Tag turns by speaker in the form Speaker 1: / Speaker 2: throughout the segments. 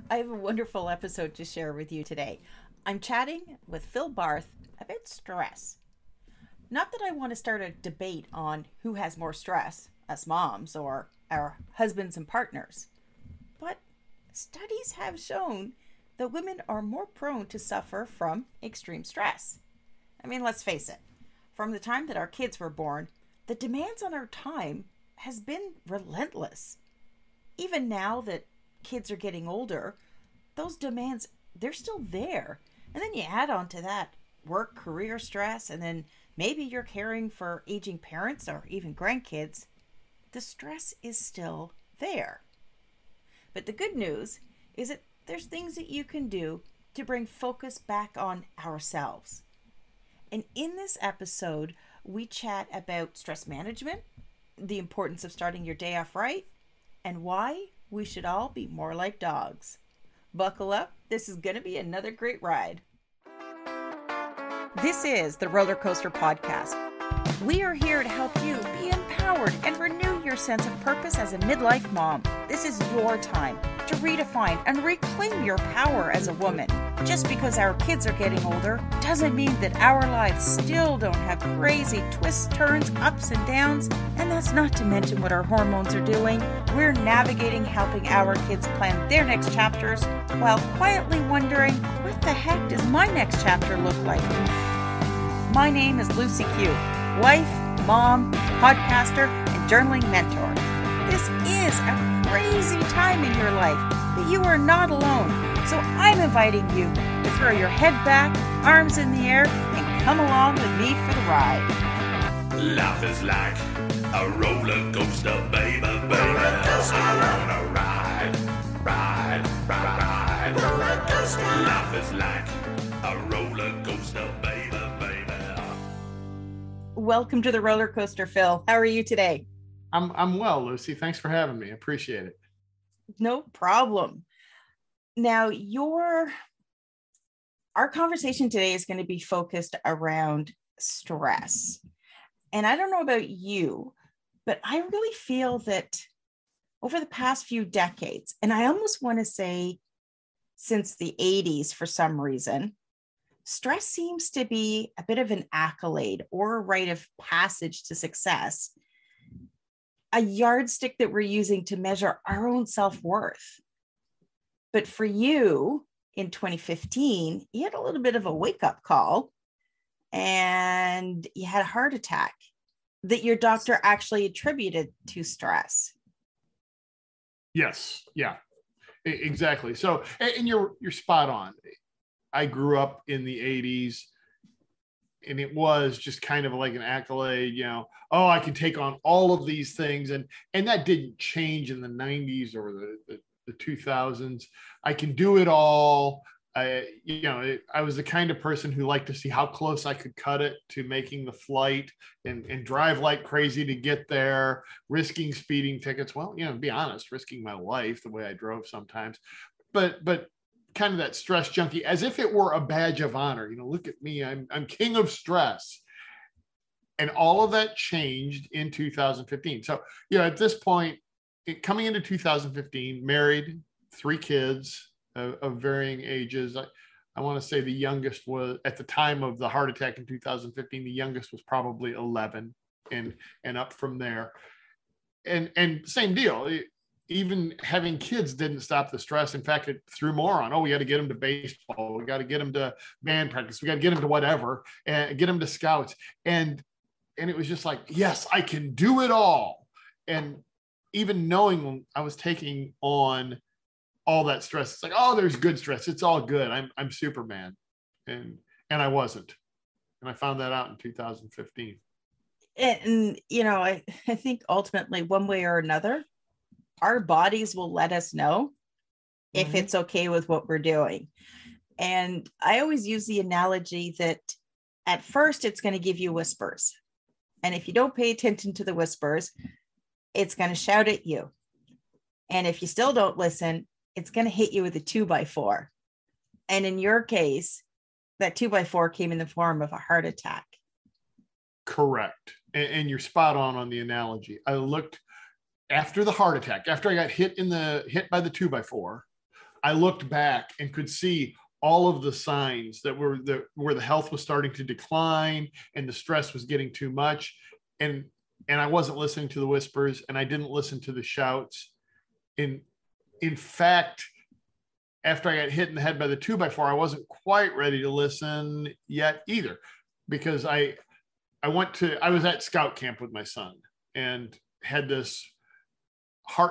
Speaker 1: I have a wonderful episode to share with you today. I'm chatting with Phil Barth about stress. Not that I want to start a debate on who has more stress, us moms or our husbands and partners, but studies have shown that women are more prone to suffer from extreme stress. I mean, let's face it, from the time that our kids were born, the demands on our time has been relentless. Even now that kids are getting older, those demands, they're still there. And then you add on to that work, career stress, and then maybe you're caring for aging parents or even grandkids. The stress is still there. But the good news is that there's things that you can do to bring focus back on ourselves. And in this episode, we chat about stress management, the importance of starting your day off right, and why we should all be more like dogs. Buckle up, this is going to be another great ride. This is the Roller Coaster Podcast. We are here to help you be empowered and renew your sense of purpose as a midlife mom. This is your time to redefine and reclaim your power as a woman. Just because our kids are getting older doesn't mean that our lives still don't have crazy twists, turns, ups and downs. And that's not to mention what our hormones are doing. We're navigating helping our kids plan their next chapters while quietly wondering, what the heck does my next chapter look like? My name is Lucy Q, wife, mom, podcaster, and journaling mentor. This is a crazy time in your life, but you are not alone. So I'm inviting you to throw your head back, arms in the air, and come along with me for the ride.
Speaker 2: Life is like a roller coaster, baby, baby. I wanna ride, ride, ride, ride. Roller coaster. Life is like a roller coaster, baby, baby.
Speaker 1: Welcome to the roller coaster, Phil. How are you today?
Speaker 3: I'm well, Lucy. Thanks for having me. Appreciate it.
Speaker 1: No problem. Now, our conversation today is going to be focused around stress. And I don't know about you, but I really feel that over the past few decades, and I almost want to say since the 80s for some reason, stress seems to be a bit of an accolade or a rite of passage to success, a yardstick that we're using to measure our own self-worth. But for you in 2015, you had a little bit of a wake-up call and you had a heart attack that your doctor actually attributed to stress.
Speaker 3: Yes. Yeah, exactly. So, and you're spot on. I grew up in the 80s and it was just kind of like an accolade, oh, I can take on all of these things. And that didn't change in the 90s or the 2000s. I can do it all. I was the kind of person who liked to see how close I could cut it to making the flight and drive like crazy to get there, risking speeding tickets. Well, to be honest, risking my life the way I drove sometimes, but kind of that stress junkie, as if it were a badge of honor. Look at me, I'm king of stress. And all of that changed in 2015. So, at this point, coming into 2015, married, 3 kids of varying ages. I want to say the youngest was, at the time of the heart attack in 2015, the youngest was probably 11 and up from there. And same deal. Even having kids didn't stop the stress. In fact, it threw more on. Oh, we got to get them to baseball. We got to get them to band practice. We got to get them to whatever and get them to scouts. And it was just like, yes, I can do it all. And even knowing I was taking on all that stress, it's like, oh, there's good stress. It's all good. I'm Superman. And I wasn't. And I found that out in 2015.
Speaker 1: And, I think ultimately one way or another, our bodies will let us know if it's okay with what we're doing. And I always use the analogy that at first it's going to give you whispers. And if you don't pay attention to the whispers, it's going to shout at you. And if you still don't listen, it's going to hit you with a 2x4. And in your case, that 2x4 came in the form of a heart attack.
Speaker 3: Correct. And you're spot on the analogy. I looked after the heart attack, after I got hit by the 2x4, I looked back and could see all of the signs that were where the health was starting to decline and the stress was getting too much. And I wasn't listening to the whispers, and I didn't listen to the shouts. In fact, after I got hit in the head by the 2x4, I wasn't quite ready to listen yet either, because I was at scout camp with my son and had this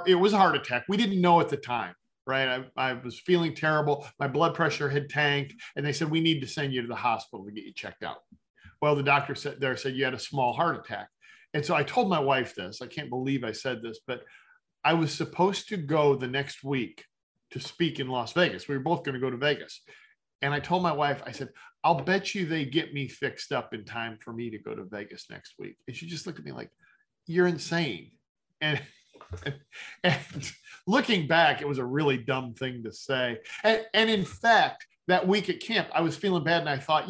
Speaker 3: it was a heart attack. We didn't know at the time, right? I was feeling terrible. My blood pressure had tanked, and they said, we need to send you to the hospital to get you checked out. Well, the doctor said you had a small heart attack. And so I told my wife this. I can't believe I said this, but I was supposed to go the next week to speak in Las Vegas. We were both going to go to Vegas. And I told my wife, I said, I'll bet you they get me fixed up in time for me to go to Vegas next week. And she just looked at me like, you're insane. And looking back, it was a really dumb thing to say. And in fact, that week at camp, I was feeling bad. And I thought,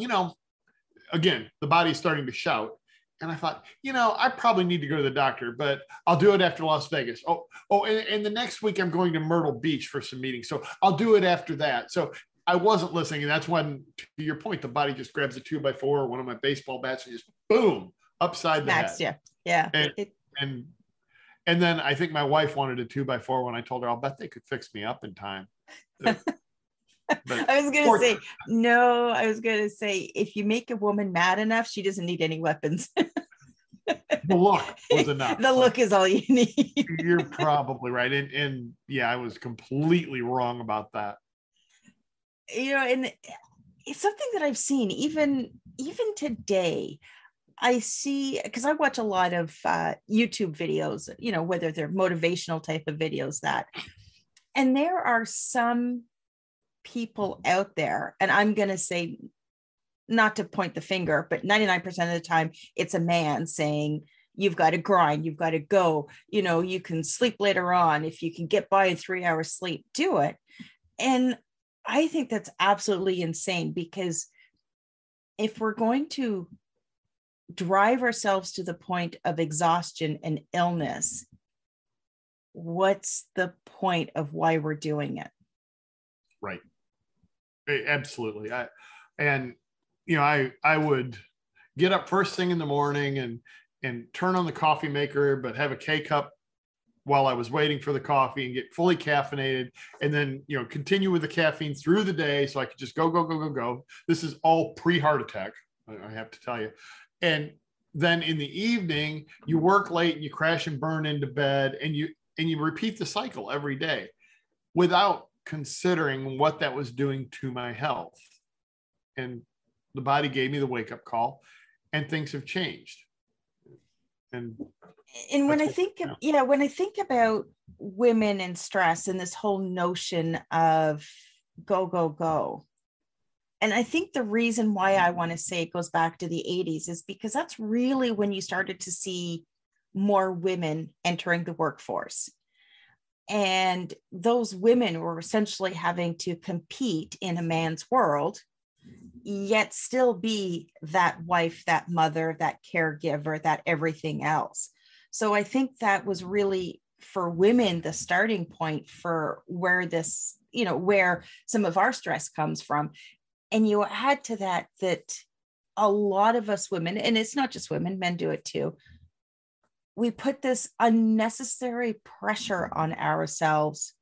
Speaker 3: again, the body's starting to shout. And I thought, I probably need to go to the doctor, but I'll do it after Las Vegas. And the next week I'm going to Myrtle Beach for some meetings. So I'll do it after that. So I wasn't listening. And that's when, to your point, the body just grabs a 2x4 or one of my baseball bats and just boom, upside the head.
Speaker 1: Yeah.
Speaker 3: And then I think my wife wanted a 2x4 when I told her, I'll bet they could fix me up in time. But
Speaker 1: I was going to say, if you make a woman mad enough, she doesn't need any weapons.
Speaker 3: The look was enough.
Speaker 1: The look is all you need.
Speaker 3: You're probably right. And yeah, I was completely wrong about that.
Speaker 1: And it's something that I've seen even today. I see, because I watch a lot of YouTube videos, whether they're motivational type of videos and there are some people out there, and I'm going to say, not to point the finger, but 99% of the time it's a man saying, you've got to grind, you've got to go, you can sleep later on. If you can get by in 3 hours sleep, do it. And I think that's absolutely insane, because if we're going to drive ourselves to the point of exhaustion and illness, what's the point of why we're doing it?
Speaker 3: Right. Absolutely. I would get up first thing in the morning and turn on the coffee maker, but have a K-cup while I was waiting for the coffee and get fully caffeinated, and then, continue with the caffeine through the day. So I could just go. This is all pre-heart attack, I have to tell you. And then in the evening, you work late and you crash and burn into bed, and you repeat the cycle every day without considering what that was doing to my health. And the body gave me the wake-up call, and things have changed. And when I think about women and stress and this whole notion of go, and I think the reason why I want to say it goes back to the 80s is because that's really when you started to see more women entering the workforce. And those women were essentially having to compete in a man's world, yet still be that wife, that mother, that caregiver, that everything else. So I think that was really, for women, the starting point for where this, where some of our stress comes from. And you add to that a lot of us women, and it's not just women, men do it too, we put this unnecessary pressure on ourselves.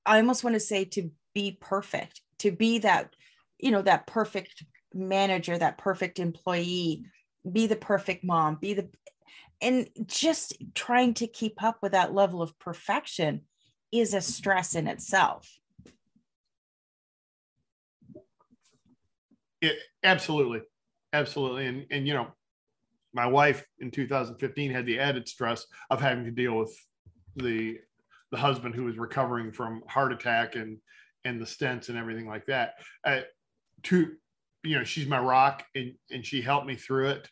Speaker 3: I almost want to say to be perfect, to be that, that perfect manager, that perfect employee, be the perfect mom, and just trying to keep up with that level of perfection is a stress in itself. Absolutely. And my wife in 2015 had the added stress of having to deal with the husband who was recovering from heart attack and the stents and everything like that. She's my rock, and she helped me through it.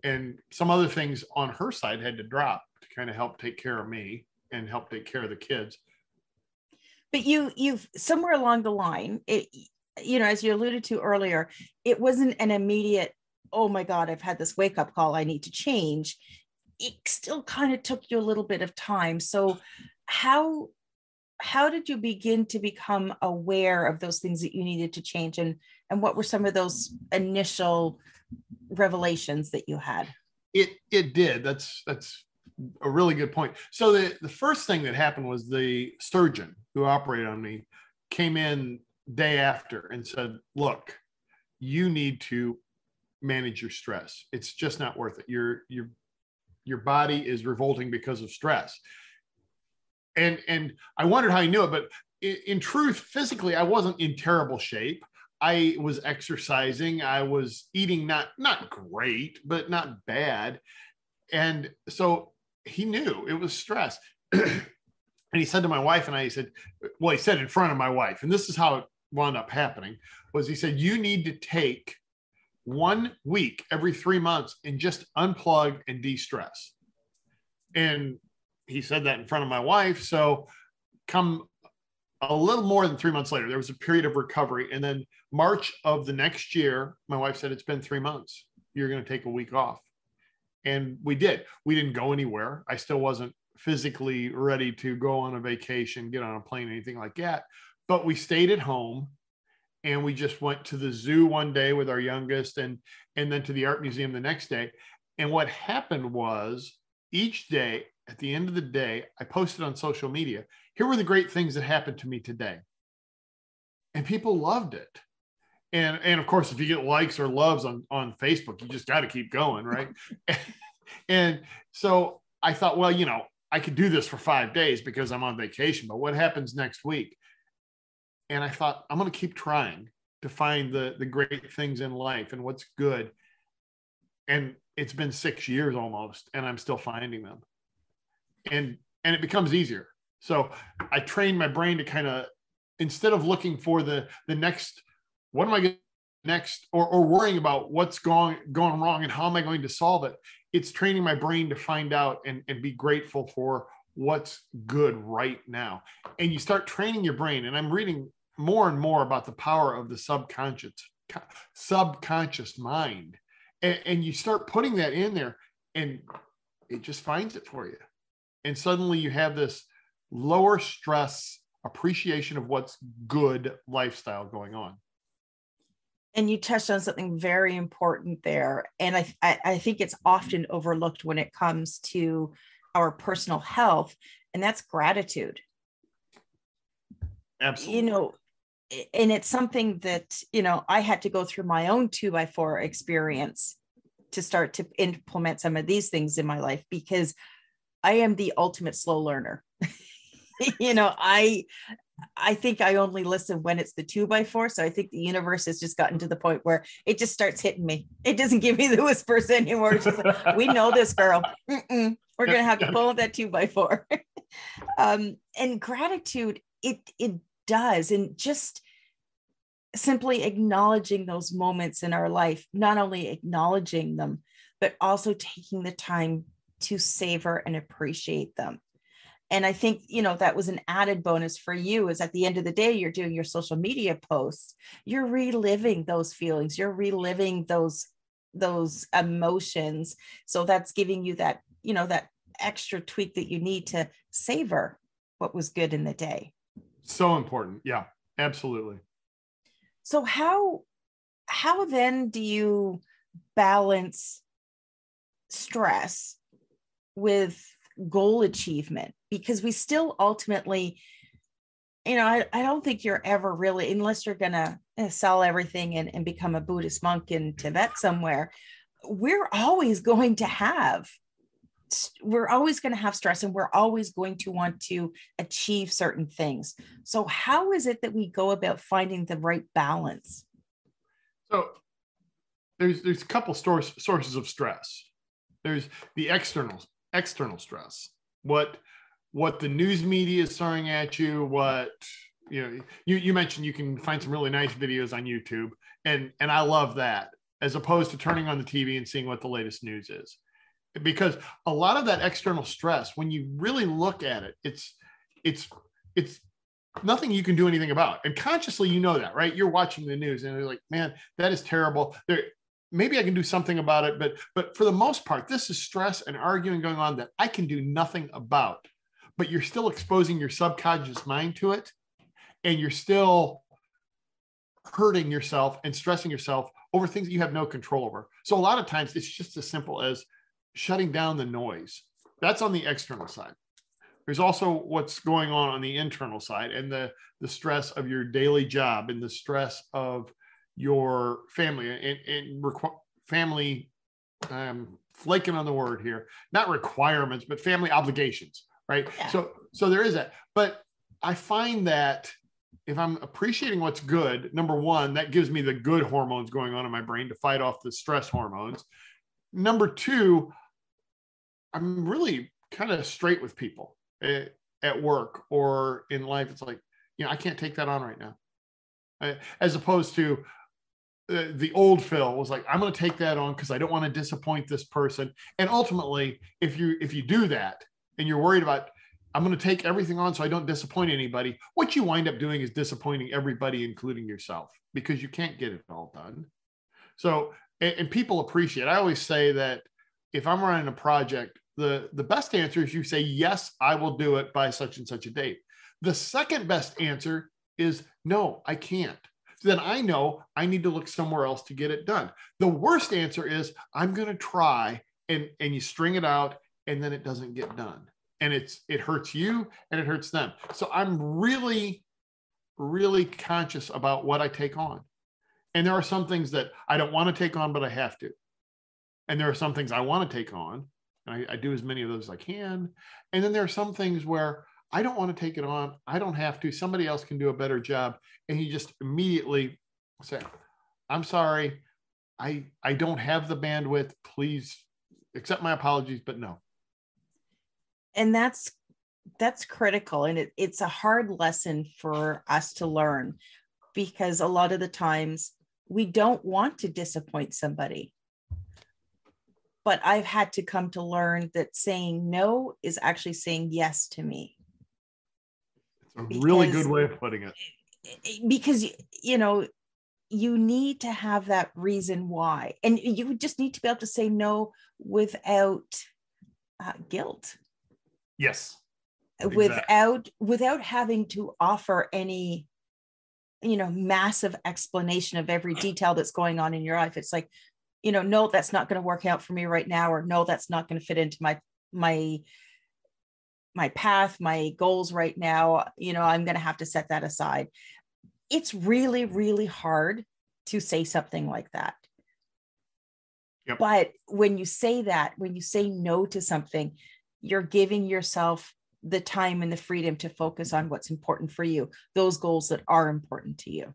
Speaker 3: And some other things on her side had to drop to kind of help take care of me and help take care of the kids.
Speaker 1: But you've somewhere along the line, as you alluded to earlier, it wasn't an immediate, oh my God, I've had this wake up call, I need to change. It still kind of took you a little bit of time. So how how did you begin to become aware of those things that you needed to change, and what were some of those initial revelations that you had?
Speaker 3: It did. That's a really good point. So the first thing that happened was the surgeon who operated on me came in day after and said, look, you need to manage your stress. It's just not worth it. Your body is revolting because of stress. And I wondered how he knew it, but in truth, physically, I wasn't in terrible shape. I was exercising. I was eating not great, but not bad. And so he knew it was stress. And he said to my wife and I, he said in front of my wife, and this is how it wound up happening, was he said, you need to take 1 week every 3 months and just unplug and de-stress. And he said that in front of my wife. So come a little more than 3 months later, there was a period of recovery. And then March of the next year, my wife said, it's been 3 months. You're going to take a week off. And we did. We didn't go anywhere. I still wasn't physically ready to go on a vacation, get on a plane, anything like that. But we stayed at home, and we just went to the zoo one day with our youngest, and then to the art museum the next day. And what happened was, each day, at the end of the day, I posted on social media, here were the great things that happened to me today. And people loved it. And of course, if you get likes or loves on Facebook, you just got to keep going, right? And so I thought, well, I could do this for 5 days because I'm on vacation, but what happens next week? And I thought, I'm going to keep trying to find the great things in life and what's good. And it's been 6 years almost, and I'm still finding them. And it becomes easier. So I trained my brain to kind of, instead of looking for the next, what am I going to do next, or worrying about what's going wrong and how am I going to solve it? It's training my brain to find out and be grateful for what's good right now. And you start training your brain. And I'm reading more and more about the power of the subconscious mind. And you start putting that in there, and it just finds it for you. And suddenly you have this lower stress appreciation of what's good lifestyle going on.
Speaker 1: And you touched on something very important there. And I think it's often overlooked when it comes to our personal health, and that's gratitude.
Speaker 3: Absolutely.
Speaker 1: And it's something that, I had to go through my own 2x4 experience to start to implement some of these things in my life, because I am the ultimate slow learner. I think I only listen when it's the 2x4. So I think the universe has just gotten to the point where it just starts hitting me. It doesn't give me the whispers anymore. It's just like, we know this, girl. We're going to have to pull that 2x4. And gratitude, it does. And just simply acknowledging those moments in our life, not only acknowledging them, but also taking the time to savor and appreciate them. And I think, that was an added bonus for you, is at the end of the day, you're doing your social media posts, you're reliving those feelings, you're reliving those emotions. So that's giving you that, that extra tweak that you need to savor what was good in the day.
Speaker 3: So important. Yeah, absolutely.
Speaker 1: So how then do you balance stress with goal achievement? Because we still ultimately, I don't think you're ever really, unless you're going to sell everything and become a Buddhist monk in Tibet somewhere, we're always going to have stress, and we're always going to want to achieve certain things. So how is it that we go about finding the right balance?
Speaker 3: So there's a couple sources of stress. There's the external stress, what the news media is throwing at you, what you mentioned you can find some really nice videos on YouTube, and I love that, as opposed to turning on the TV and seeing what the latest news is. Because a lot of that external stress, when you really look at it, it's nothing you can do anything about. And consciously, that, right? You're watching the news and you're like, man, that is terrible. Maybe I can do something about it, but for the most part, this is stress and arguing going on that I can do nothing about. but you're still exposing your subconscious mind to it, and you're still hurting yourself and stressing yourself over things that you have no control over. So a lot of times it's just as simple as shutting down the noise. That's on the external side. There's also what's going on the internal side, and the stress of your daily job, and the stress of your family, and family, flaking on the word here, not requirements, but family obligations, right? Yeah. So there is that. But I find that if I'm appreciating what's good, number one, that gives me the good hormones going on in my brain to fight off the stress hormones. Number two, I'm really kind of straight with people at work or in life. It's like, I can't take that on right now. As opposed to the old Phil was like, I'm going to take that on because I don't want to disappoint this person. And ultimately, if you do that and you're worried about, I'm going to take everything on so I don't disappoint anybody, what you wind up doing is disappointing everybody, including yourself, because you can't get it all done. So, and people appreciate, I always say that if I'm running a project, the best answer is you say, yes, I will do it by such and such a date. The second best answer is, no, I can't. Then I know I need to look somewhere else to get it done. The worst answer is, I'm going to try, and you string it out, and then it doesn't get done. And it hurts you and it hurts them. So I'm really, really conscious about what I take on. And there are some things that I don't want to take on, but I have to. And there are some things I want to take on, and I do as many of those as I can. And then there are some things where I don't want to take it on. I don't have to. Somebody else can do a better job. And you just immediately say, I'm sorry. I don't have the bandwidth. Please accept my apologies, but no.
Speaker 1: And that's critical. And it's a hard lesson for us to learn, because a lot of the times we don't want to disappoint somebody. But I've had to come to learn that saying no is actually saying yes to me.
Speaker 3: It's a really good way of putting it.
Speaker 1: Because, you need to have that reason why. And you just need to be able to say no without guilt.
Speaker 3: Yes. Exactly.
Speaker 1: Without having to offer any, massive explanation of every detail that's going on in your life. It's like, no, that's not going to work out for me right now, or no, that's not going to fit into my path, my goals right now. I'm going to have to set that aside. It's really, really hard to say something like that.
Speaker 3: Yep.
Speaker 1: But when you say no to something, you're giving yourself the time and the freedom to focus on what's important for you, those goals that are important to you.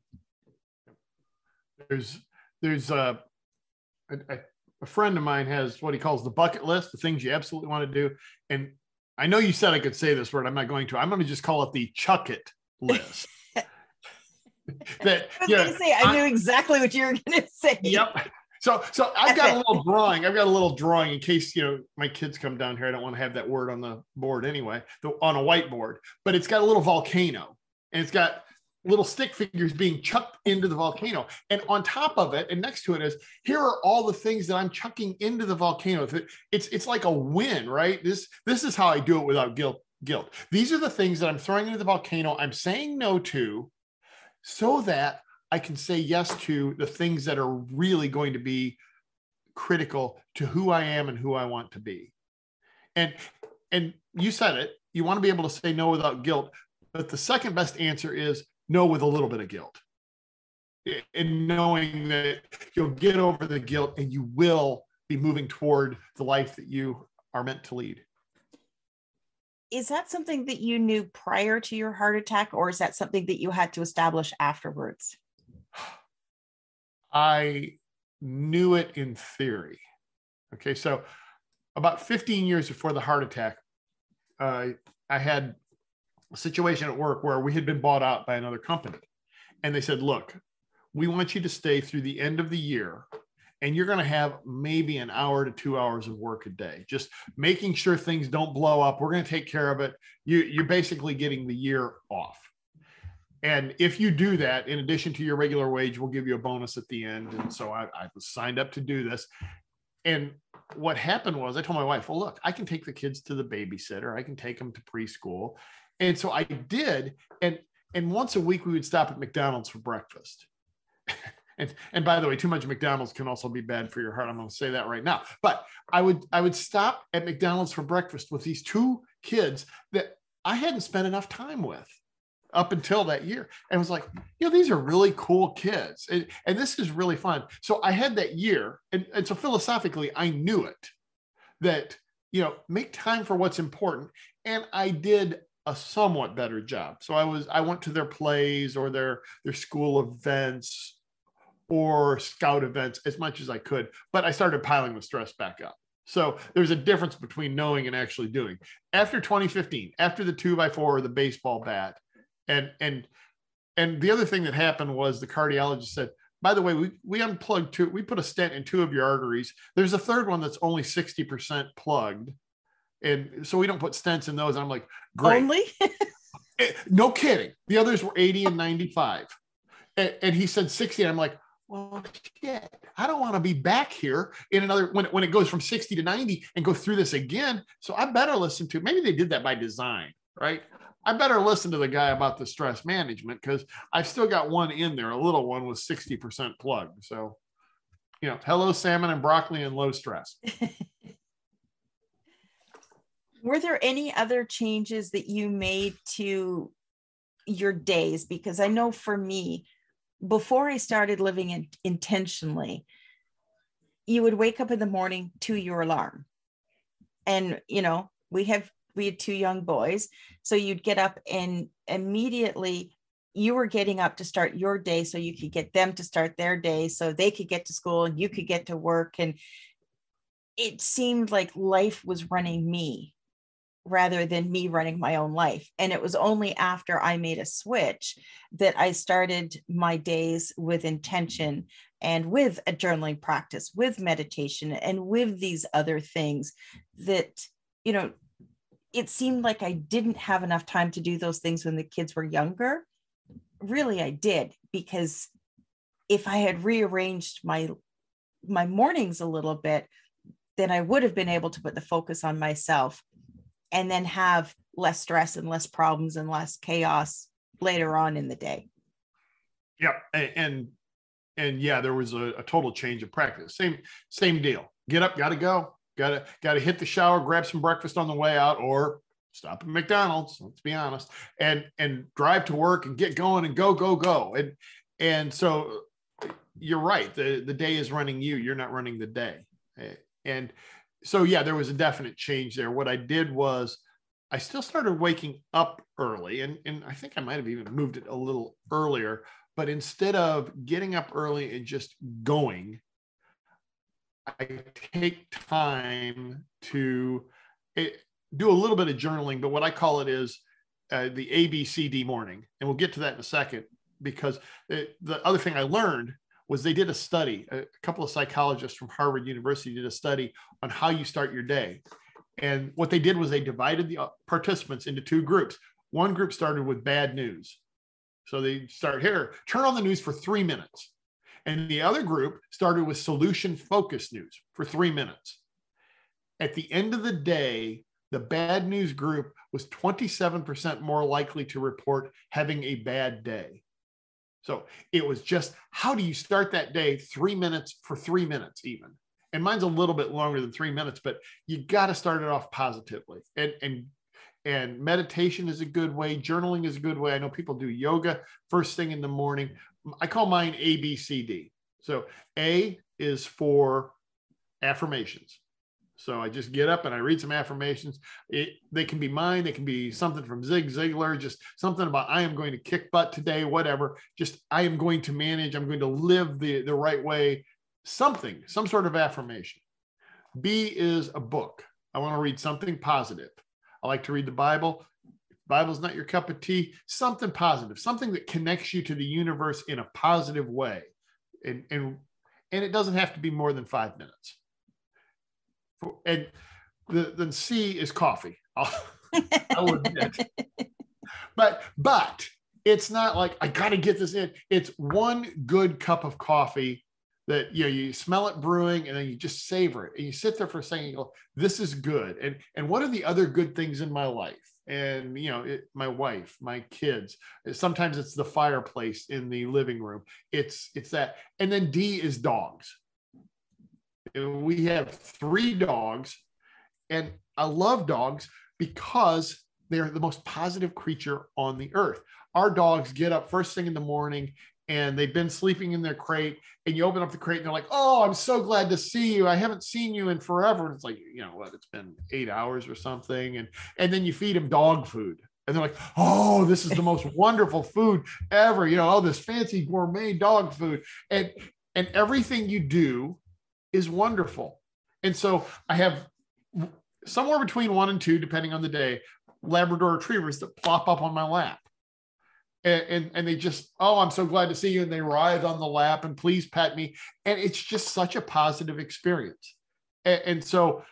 Speaker 3: There's a friend of mine has what he calls the bucket list, the things you absolutely want to do. And I know you said I could say this word. I'm not going to. I'm going to just call it the chuck it list.
Speaker 1: I knew exactly what you were going to say.
Speaker 3: Yep. So I've got a little drawing. I've got a little drawing in case, my kids come down here. I don't want to have that word on the board anyway, on a whiteboard, but it's got a little volcano, and it's got little stick figures being chucked into the volcano. And on top of it, and next to it is, here are all the things that I'm chucking into the volcano. It's like a win, right? This is how I do it without guilt. These are the things that I'm throwing into the volcano. I'm saying no to, so that I can say yes to the things that are really going to be critical to who I am and who I want to be. And you said it, you want to be able to say no without guilt, but the second best answer is no with a little bit of guilt. And knowing that you'll get over the guilt and you will be moving toward the life that you are meant to lead.
Speaker 1: Is that something that you knew prior to your heart attack, or is that something that you had to establish afterwards?
Speaker 3: I knew it in theory. Okay, so about 15 years before the heart attack, I had a situation at work where we had been bought out by another company. And they said, look, we want you to stay through the end of the year, and you're going to have maybe an hour to 2 hours of work a day, just making sure things don't blow up. We're going to take care of it. You're basically getting the year off. And if you do that, in addition to your regular wage, we'll give you a bonus at the end. And so I was signed up to do this. And what happened was I told my wife, well, look, I can take the kids to the babysitter. I can take them to preschool. And so I did. And once a week we would stop at McDonald's for breakfast. And by the way, too much McDonald's can also be bad for your heart. I'm going to say that right now. But I would stop at McDonald's for breakfast with these two kids that I hadn't spent enough time with up until that year. And I was like, these are really cool kids. And this is really fun. So I had that year. And so philosophically, I knew it, that, make time for what's important. And I did a somewhat better job. So I went to their plays or their school events or scout events as much as I could, but I started piling the stress back up. So there's a difference between knowing and actually doing. After 2015, after the 2x4 or the baseball bat, and the other thing that happened was the cardiologist said, by the way, we unplugged we put a stent in 2 of your arteries. There's a third one that's only 60% plugged. And so we don't put stents in those. I'm like, great.
Speaker 1: Only?
Speaker 3: No kidding. The others were 80 and 95. And he said 60. And I'm like, well, shit, I don't want to be back here in another, when it goes from 60 to 90 and go through this again. So I better listen to, maybe they did that by design, right? I better listen to the guy about the stress management, because I've still got one in there, a little one with 60% plugged. So, hello, salmon and broccoli and low stress.
Speaker 1: Were there any other changes that you made to your days? Because I know for me, before I started living intentionally, you would wake up in the morning to your alarm. And, we had 2 young boys. So you'd get up and immediately you were getting up to start your day so you could get them to start their day so they could get to school and you could get to work. And it seemed like life was running me rather than me running my own life. And it was only after I made a switch that I started my days with intention and with a journaling practice, with meditation, and with these other things that, it seemed like I didn't have enough time to do those things when the kids were younger. Really, I did, because if I had rearranged my mornings a little bit, then I would have been able to put the focus on myself and then have less stress and less problems and less chaos later on in the day.
Speaker 3: Yeah. And yeah, there was a total change of practice. Same deal. Get up, got to go, got to hit the shower, grab some breakfast on the way out, or stop at McDonald's, let's be honest, and drive to work and get going and go. And so you're right. The day is running you. You're not running the day. And so, yeah, there was a definite change there. What I did was I still started waking up early, and I think I might have even moved it a little earlier, but instead of getting up early and just going, I take time to do a little bit of journaling, but what I call it is the ABCD morning. And we'll get to that in a second, because the other thing I learned was they did a study. A couple of psychologists from Harvard University did a study on how you start your day. And what they did was they divided the participants into 2 groups. One group started with bad news. So they start here, turn on the news for 3 minutes. And the other group started with solution-focused news for 3 minutes. At the end of the day, the bad news group was 27% more likely to report having a bad day. So it was just, how do you start that day? 3 minutes for 3 minutes even. And mine's a little bit longer than 3 minutes, but you got to start it off positively. And meditation is a good way. Journaling is a good way. I know people do yoga first thing in the morning. I call mine ABCD. So A is for affirmations. So I just get up and I read some affirmations. They can be mine. They can be something from Zig Ziglar, just something about I am going to kick butt today, whatever. Just I am going to manage. I'm going to live the right way. Some sort of affirmation. B is a book. I want to read something positive. I like to read the Bible. If the Bible's not your cup of tea, something positive, something that connects you to the universe in a positive way. And it doesn't have to be more than 5 minutes. And then C is coffee. I'll admit. But it's not like I got to get this in. It's one good cup of coffee that, you smell it brewing and then you just savor it and you sit there for a second and you go, this is good. And what are the other good things in my life? And, my wife, my kids, sometimes it's the fireplace in the living room. It's that. And then D is dogs. We have 3 dogs, and I love dogs because they're the most positive creature on the earth. Our dogs get up first thing in the morning and they've been sleeping in their crate, and you open up the crate and they're like, oh, I'm so glad to see you. I haven't seen you in forever. And it's like, it's been 8 hours or something. And then you feed them dog food. And they're like, oh, this is the most wonderful food ever. Oh, this fancy gourmet dog food. And everything you do is wonderful. And so I have somewhere between 1 and 2, depending on the day, Labrador retrievers that plop up on my lap. And they just, oh, I'm so glad to see you. And they writhe on the lap and please pet me. And it's just such a positive experience. And so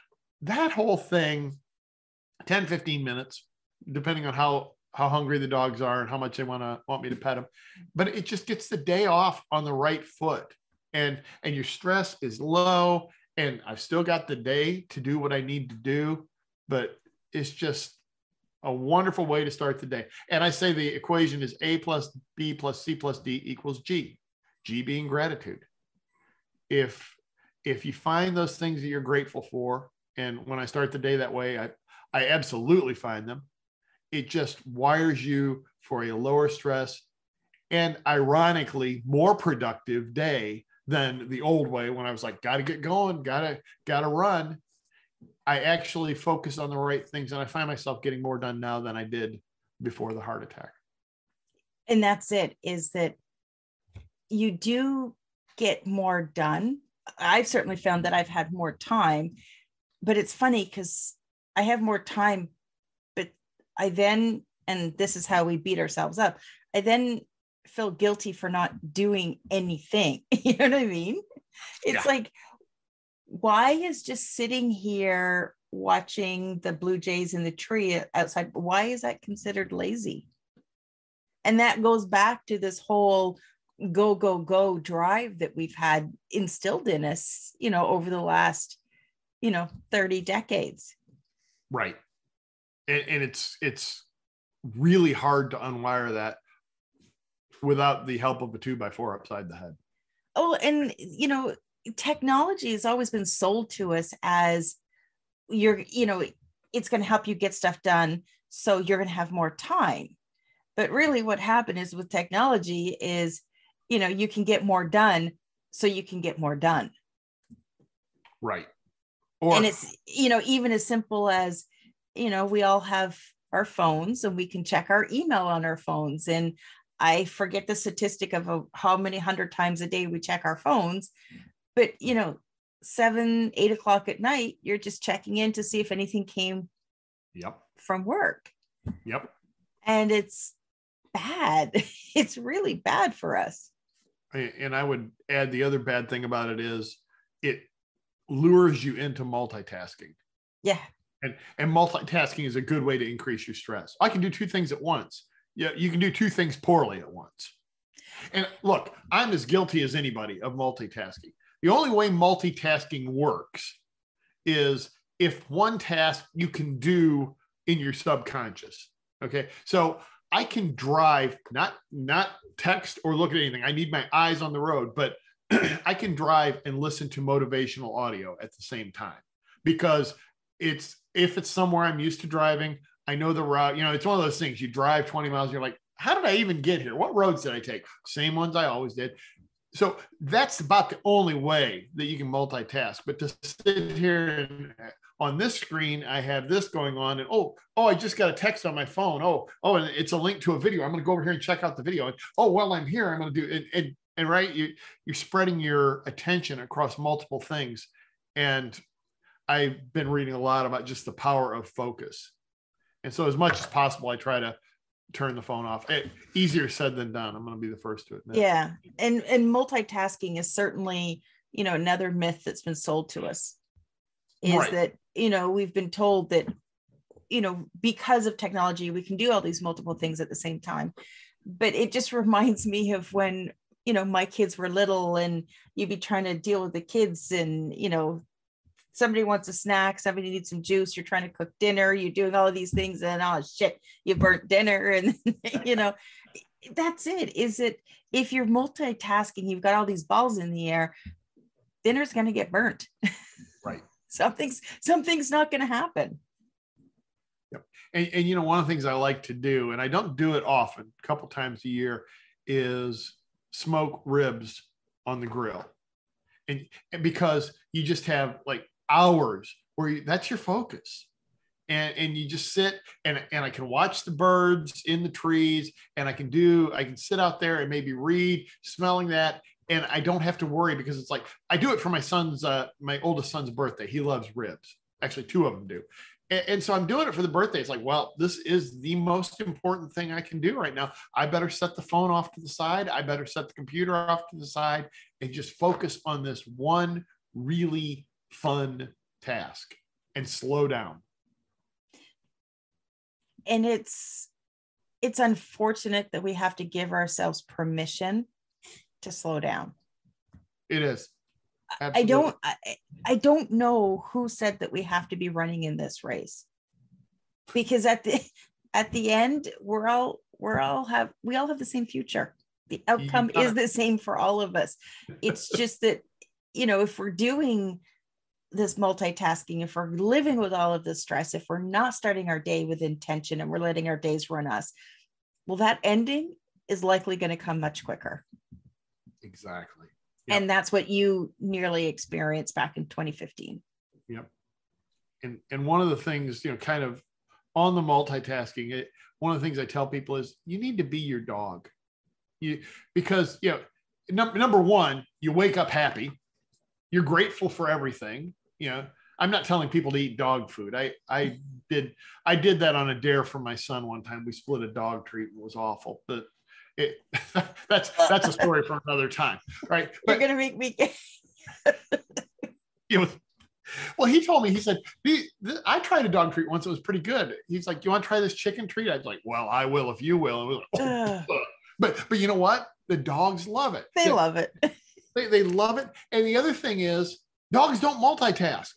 Speaker 3: that whole thing, 10, 15 minutes, depending on how hungry the dogs are and how much they want me to pet them. But it just gets the day off on the right foot. And your stress is low. And I've still got the day to do what I need to do. But it's just a wonderful way to start the day. And I say the equation is A plus B plus C plus D equals G. G being gratitude. If you find those things that you're grateful for, and when I start the day that way, I absolutely find them. It just wires you for a lower stress and ironically more productive day than the old way when I was like, got to get going, got to run. I actually focus on the right things, and I find myself getting more done now than I did before the heart attack.
Speaker 1: And that's it, is that you do get more done. I've certainly found that I've had more time, but it's funny because I have more time, but I then, and this is how we beat ourselves up, I then feel guilty for not doing anything. You know what I mean? It's like, why is just sitting here watching the blue jays in the tree outside, why is that considered lazy? And that goes back to this whole go, go, go drive that we've had instilled in us, over the last, 30 decades.
Speaker 3: Right. And it's really hard to unwire that without the help of a 2x4 upside the head.
Speaker 1: Oh, and, technology has always been sold to us as it's going to help you get stuff done, so you're going to have more time. But really what happened is with technology is, you can get more done, so you can get more done.
Speaker 3: Right.
Speaker 1: And it's, even as simple as, we all have our phones and we can check our email on our phones. And I forget the statistic of how many 100 times a day we check our phones. But, 7, 8 o'clock at night, you're just checking in to see if anything came from work.
Speaker 3: Yep.
Speaker 1: And it's bad. It's really bad for us.
Speaker 3: And I would add the other bad thing about it is it lures you into multitasking.
Speaker 1: Yeah.
Speaker 3: And multitasking is a good way to increase your stress. I can do 2 things at once. Yeah, you can do 2 things poorly at once. And look, I'm as guilty as anybody of multitasking. The only way multitasking works is if one task you can do in your subconscious. Okay. So I can drive, not text or look at anything. I need my eyes on the road, but I can drive and listen to motivational audio at the same time, because if it's somewhere I'm used to driving, I know the route. It's one of those things. You drive 20 miles, you're like, how did I even get here? What roads did I take? Same ones I always did. So that's about the only way that you can multitask. But to sit here and on this screen, I have this going on, and I just got a text on my phone. And it's a link to a video. I'm going to go over here and check out the video. And while I'm here, I'm going to do it. And right, you're spreading your attention across multiple things. And I've been reading a lot about just the power of focus. And so as much as possible, I try to turn the phone off. Easier said than done. I'm going to be the first to admit.
Speaker 1: Yeah. And multitasking is certainly, another myth that's been sold to us is right. That, we've been told that, because of technology, we can do all these multiple things at the same time. But it just reminds me of when, my kids were little and you'd be trying to deal with the kids and, somebody wants a snack, somebody needs some juice, you're trying to cook dinner, you're doing all of these things and oh shit, you burnt dinner. And, that's it. If you're multitasking, you've got all these balls in the air, dinner's going to get burnt.
Speaker 3: Right.
Speaker 1: Something's not going to happen.
Speaker 3: Yep. And one of the things I like to do, and I don't do it often, a couple times a year, is smoke ribs on the grill. And because you just have like hours where that's your focus. And you just sit and I can watch the birds in the trees, and I can sit out there and maybe read, smelling that. And I don't have to worry, because it's like, I do it for my oldest son's birthday. He loves ribs. Actually, two of them do. And so I'm doing it for the birthday. It's like, well, this is the most important thing I can do right now. I better set the phone off to the side. I better set the computer off to the side and just focus on this one really fun task and slow down.
Speaker 1: And it's unfortunate that we have to give ourselves permission to slow down.
Speaker 3: It is. Absolutely.
Speaker 1: I don't know who said that we have to be running in this race, because at the end, we all have the same future. The outcome is the same for all of us. It's just that, if we're doing this multitasking, if we're living with all of this stress, if we're not starting our day with intention and we're letting our days run us, well, that ending is likely going to come much quicker.
Speaker 3: Exactly. Yep.
Speaker 1: And that's what you nearly experienced back in 2015.
Speaker 3: Yep. And one of the things, kind of on the multitasking, one of the things I tell people is you need to be your dog. Because number one, you wake up happy. You're grateful for everything. I'm not telling people to eat dog food. I did that on a dare for my son one time. We split a dog treat. It was awful, but that's a story for another time, right? But,
Speaker 1: you're gonna make me.
Speaker 3: Well, he told me, he said, I tried a dog treat once. It was pretty good. He's like, you want to try this chicken treat? I was like, well, I will if you will. And we were like, but you know what? The dogs love it.
Speaker 1: They love it.
Speaker 3: They love it. And the other thing is, dogs don't multitask.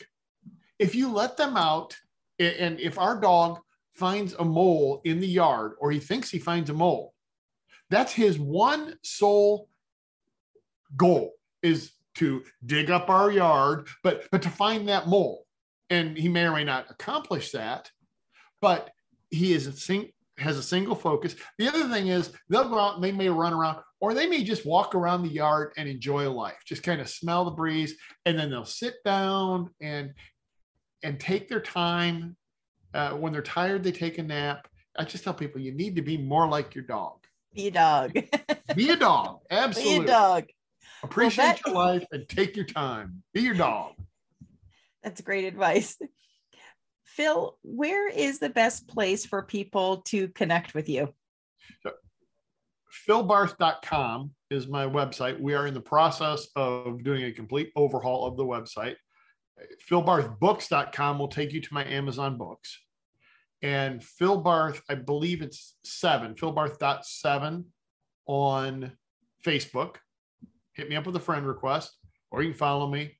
Speaker 3: If you let them out, and if our dog finds a mole in the yard, or he thinks he finds a mole, that's his one sole goal, is to dig up our yard, but to find that mole. And he may or may not accomplish that, but he has a single focus. The other thing is, they'll go out and they may run around, or they may just walk around the yard and enjoy life, just kind of smell the breeze, and then they'll sit down and take their time. When they're tired, they take a nap. I just tell people, you need to be more like your dog.
Speaker 1: Be a dog.
Speaker 3: Be a dog. Absolutely.
Speaker 1: Be a dog.
Speaker 3: Appreciate your life and take your time. Be your dog.
Speaker 1: That's great advice. Phil, where is the best place for people to connect with you?
Speaker 3: So, philbarth.com is my website. We are in the process of doing a complete overhaul of the website. philbarthbooks.com will take you to my Amazon books. And Phil Barth, I believe it's philbarth.7 on Facebook. Hit me up with a friend request, or you can follow me.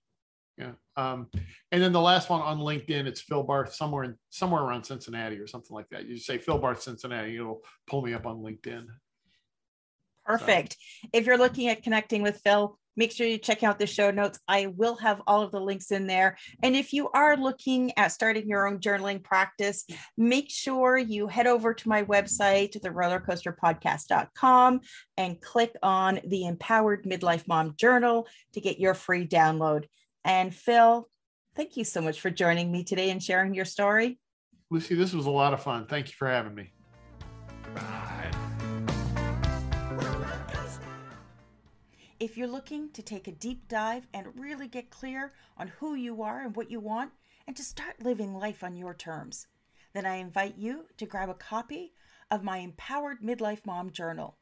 Speaker 3: Yeah. And then the last one on LinkedIn, it's Phil Barth, somewhere around Cincinnati or something like that. You just say Phil Barth Cincinnati, it'll pull me up on LinkedIn.
Speaker 1: Perfect. So, if you're looking at connecting with Phil, make sure you check out the show notes. I will have all of the links in there. And if you are looking at starting your own journaling practice, make sure you head over to my website, therollercoasterpodcast.com, and click on the Empowered Midlife Mom Journal to get your free download. And Phil, thank you so much for joining me today and sharing your story.
Speaker 3: Lucy, this was a lot of fun. Thank you for having me.
Speaker 1: If you're looking to take a deep dive and really get clear on who you are and what you want, and to start living life on your terms, then I invite you to grab a copy of my Empowered Midlife Mom Journal.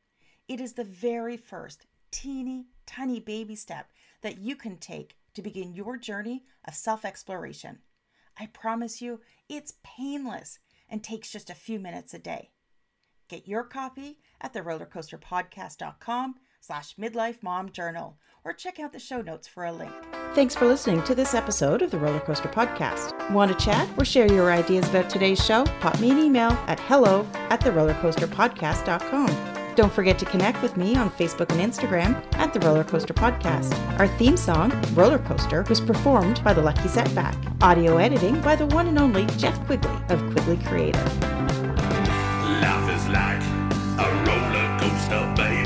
Speaker 1: It is the very first teeny tiny baby step that you can take to begin your journey of self-exploration. I promise you, it's painless and takes just a few minutes a day. Get your copy at therollercoasterpodcast.com facebook.com/midlife mom journal, or check out the show notes for a link.
Speaker 4: Thanks for listening to this episode of the Roller Coaster Podcast. Want to chat or share your ideas about today's show? Pop me an email at hello@therollercoasterpodcast.com. Don't forget to connect with me on Facebook and Instagram at The Roller Coaster Podcast. Our theme song, Roller Coaster, was performed by The Lucky Setback. Audio editing by the one and only Jeff Quigley of Quigley Creative.
Speaker 2: Life is like a roller coaster, baby.